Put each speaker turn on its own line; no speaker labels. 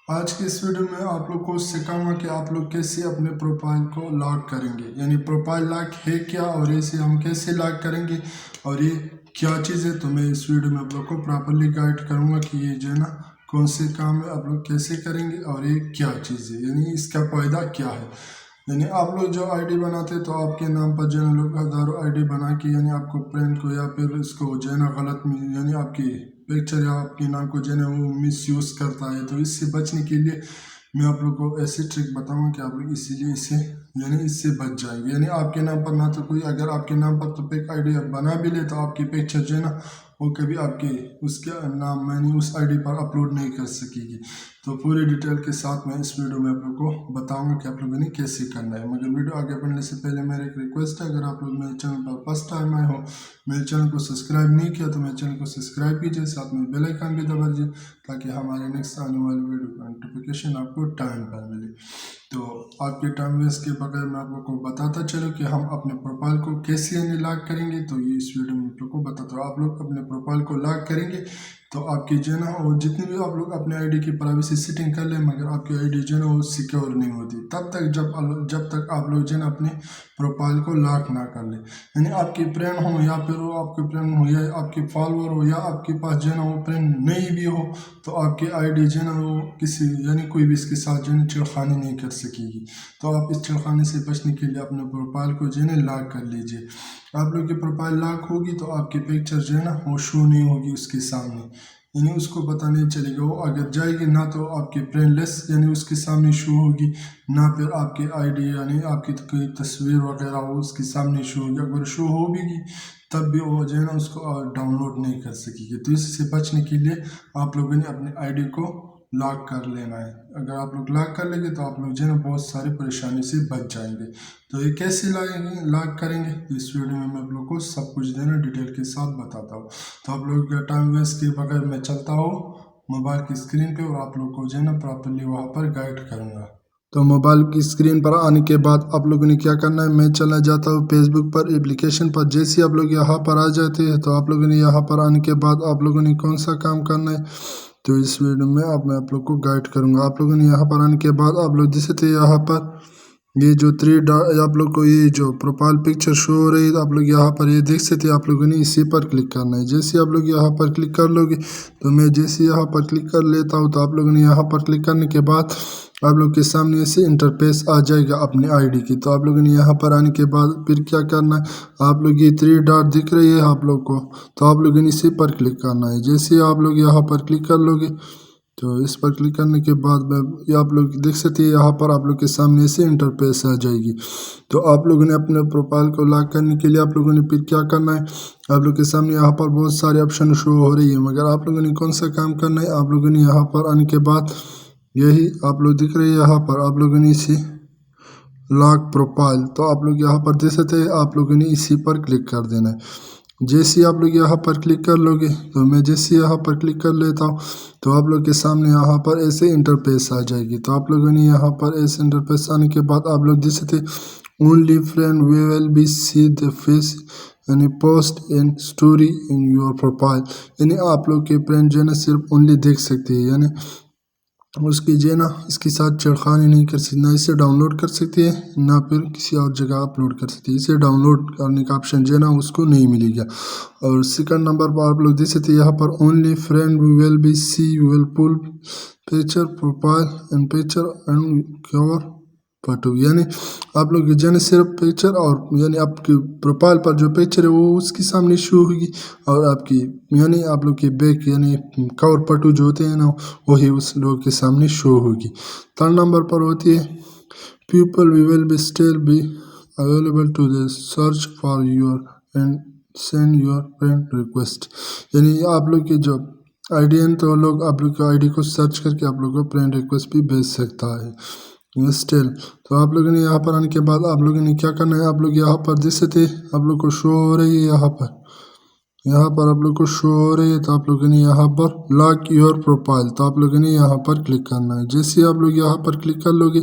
آج کی اس ویڈیو میں آپ لوگ کو سکھاؤں گا کہ آپ لوگ کیسے اپنے پروفائل کو لاک کریں گے، یعنی پروفائل لاک ہے کیا اور اسے ہم کیسے لاک کریں گے اور یہ کیا چیز ہے۔ تو میں اس ویڈیو میں آپ لوگ کو پراپرلی گائیڈ کروں گا کہ یہ جو ہے نا کون سے کام ہے، آپ لوگ کیسے کریں گے اور یہ کیا چیز ہے، یعنی اس کا فائدہ کیا ہے۔ یعنی آپ لوگ جو آئی ڈی بناتے تو آپ کے نام پر جو ہے لوگ ہزاروں آئی ڈی بنا کے یعنی آپ کو فرینڈ کو یا پھر اس کو جو ہے نا غلط یعنی آپ کی پکچر یا آپ کے نام کو جو ہے نا وہ مس یوز کرتا ہے۔ تو اس سے بچنے کے لیے میں آپ لوگ کو ایسی ٹرک بتاؤں گا کہ آپ لوگ اسی لیے اس سے بچ جائیں گے۔ یعنی آپ کے نام پر نہ تو کوئی اگر آپ کے نام پر تو پیک آئی ڈی بنا بھی لے تو آپ کی پکچر جو ہے نا وہ کبھی آپ کے اس کے نام اس آئی ڈی پر اپلوڈ نہیں کر سکے گی۔ تو پوری ڈیٹیل کے ساتھ میں اس ویڈیو میں آپ لوگ کو بتاؤں گا کہ آپ لوگوں نے کیسے کرنا ہے۔ مگر ویڈیو آگے بڑھنے سے پہلے میرے ایک ریکویسٹ ہے، اگر آپ لوگ میرے چینل پر فرسٹ ٹائم آئے ہو، میرے چینل کو سبسکرائب نہیں کیا تو میرے چینل کو سبسکرائب کیجیے، ساتھ میں بیل آئیکن بھی دبا دیجیے تاکہ ہمارے نیکسٹ آنے والی ویڈیو کا نوٹیفیکیشن آپ کو ٹائم پر ملے۔ تو آپ کے ٹائم ویسٹ کے بغیر میں آپ لوگ کو بتاتا چلوں کہ ہم اپنے پروفائل کو کیسے لاک کریں گے۔ تو یہ اس ویڈیو میں آپ لوگ کو بتاتا ہوں۔ آپ لوگ اپنے پروفائل کو لاک کریں گے تو آپ کی جو ہے نا وہ جتنی بھی آپ لوگ اپنے آئی ڈی کی پرائیویسی سیٹنگ کر لیں، مگر آپ کی آئی ڈی جو ہے نا وہ سیکیور نہیں ہوتی تب تک جب تک آپ لوگ جو ہے نا اپنے پروفائل کو لاک نہ کر لیں۔ یعنی آپ کی فرینڈ ہو یا پھر وہ آپ کے فرینڈ ہو یا آپ کے فالوور ہو یا آپ کے پاس جو ہے نا وہ فرینڈ نہیں بھی ہو تو آپ کی آئی ڈی جو ہے نا وہ کسی یعنی کوئی بھی اس کے ساتھ جو ہے نا چھیڑخانی نہیں کر سکے گی۔ تو آپ اس چھیڑخانی سے بچنے کے لیے اپنے پروفائل کو جو ہے نا لاک کر لیجئے۔ آپ لوگ کی پروفائل لاک ہوگی تو آپ کی پکچر جو ہے نا وہ شو نہیں ہوگی اس کے سامنے، یعنی اس کو پتہ نہیں چلے گا۔ وہ اگر جائے گی نہ تو آپ کی فرینڈ لسٹ یعنی اس کے سامنے شو ہوگی، نہ پھر آپ کی آئی ڈی یعنی آپ کی کوئی تصویر وغیرہ وہ اس کے سامنے شو ہوگی۔ اگر شو ہو بھی گی تب بھی وہ جو ہے نا اس کو ڈاؤن لوڈ نہیں کر سکے گی۔ تو اس سے بچنے کے لیے آپ لوگوں نے اپنے آئی ڈی کو لاک کر لینا ہے۔ اگر آپ لوگ لاک کر لیں گے تو آپ لوگ جو ہے نا بہت ساری پریشانی سے بچ جائیں گے۔ تو یہ کیسے لاک کریں گے اس ویڈیو میں آپ لوگ کو سب کچھ دینا ڈیٹیل کے ساتھ بتاتا ہوں۔ تو آپ لوگ کا ٹائم ویسٹ کے بغیر میں چلتا ہوں موبائل کی اسکرین پہ اور آپ لوگ کو جو ہے نا پراپرلی وہاں پر گائیڈ کروں گا۔ تو موبائل کی اسکرین پر آنے کے بعد آپ لوگوں نے کیا کرنا ہے، میں چلا جاتا ہوں فیس بک پر اپلیکیشن پر۔ جیسے آپ لوگ یہاں پر آ جاتے ہیں تو آپ لوگوں نے یہاں پر آنے کے بعد آپ لوگوں نے کون سا کام کرنا ہے تو اس ویڈیو میں میں آپ لوگ کو گائیڈ کروں گا۔ آپ لوگوں نے یہاں پر آنے کے بعد آپ لوگ جیسے تھے یہاں پر یہ جو آپ لوگ کو یہ جو پروفائل پکچر شو ہو رہی ہے آپ لوگ یہاں پر یہ دیکھ سکتے ہیں، آپ لوگوں نے اسی پر کلک کرنا ہے۔ جیسے آپ لوگ یہاں پر کلک کر لو گے تو میں جیسے یہاں پر کلک کر لیتا ہوں تو آپ لوگوں نے یہاں پر کلک کرنے کے بعد آپ لوگ کے سامنے سے انٹرفیس آ جائے گا اپنی آئی ڈی کی۔ تو آپ لوگوں نے یہاں پر آنے کے بعد پھر کیا کرنا ہے، آپ لوگ یہ 3 ڈاٹ دکھ رہی ہے آپ لوگ کو تو آپ لوگوں نے اسی پر کلک کرنا ہے۔ جیسے آپ لوگ یہاں پر کلک کر لو گے تو اس پر کلک کرنے کے بعد آپ لوگ دیکھ سکتے ہیں یہاں پر آپ لوگ کے سامنے سے انٹرفیس آ جائے گی۔ تو آپ لوگوں نے اپنے پروفائل کو لاک کرنے کے لیے آپ لوگوں نے پھر کیا کرنا ہے، آپ لوگ کے سامنے یہاں پر بہت سارے آپشن شو ہو رہی ہے، مگر آپ لوگوں نے کون سا کام کرنا ہے، آپ لوگوں نے یہاں پر آنے کے بعد یہی آپ لوگ دکھ رہے ہیں یہاں پر آپ لوگوں نے اسی لاک پروفائل تو آپ لوگ یہاں پر دیکھ سکتے ہیں، آپ لوگوں نے اسی پر کلک کر دینا ہے۔ جیسے آپ لوگ یہاں پر کلک کر لو گے تو میں جیسے یہاں پر کلک کر لیتا ہوں تو آپ لوگ کے سامنے یہاں پر ایسے انٹرفیس آ جائے گی۔ تو آپ لوگوں نے یہاں پر ایسے انٹرفیس آنے کے بعد آپ لوگ دیکھ سکتے only friend we will be see the face یعنی post in story in your profile, یعنی آپ لوگ کے فرینڈ جو ہے نا صرف اونلی دیکھ سکتے ہیں، یعنی اس کی جو ہے نا اس کے ساتھ چھیڑخانی نہیں کر سکتے، نہ اسے ڈاؤن لوڈ کر سکتے ہیں نہ پھر کسی اور جگہ اپلوڈ کر سکتے ہیں۔ اسے ڈاؤن لوڈ کرنے کا آپشن جو ہے نا اس کو نہیں ملے گا۔ اور سیکنڈ نمبر پر آپ لوگ دیکھ سکتے ہیں یہاں پر only friend we will be see you will pull picture profile and picture and your photo, یعنی آپ لوگ جو ہے صرف پکچر اور یعنی آپ کی پروفائل پر جو پکچر ہے وہ اس کے سامنے شو ہوگی اور آپ کی یعنی آپ لوگ کی بیک یعنی کور فوٹو جو ہوتے ہیں نا وہی اس لوگ کے سامنے شو ہوگی۔ 3 نمبر پر ہوتی ہے people we will be still be available to the search for your and send your friend request, یعنی آپ لوگ کی جو آئی ڈی ہے تو لوگ آپ لوگ کی آئی ڈی کو سرچ کر کے آپ لوگ کو فرینڈ ریکویسٹ بھی بھیج سکتا ہے اسٹل۔ تو آپ لوگوں نے یہاں پر آنے کے بعد آپ لوگوں نے کیا کرنا ہے، آپ لوگ یہاں پر دیکھ سکتے آپ لوگ کو شو ہو رہی ہے یہاں پر آپ لوگ کو شو ہو رہی ہے تو آپ لوگوں نے یہاں پر لاک یور پروفائل تو آپ لوگوں نے یہاں پر کلک کرنا ہے۔ جیسے آپ لوگ یہاں پر کلک کر لو گے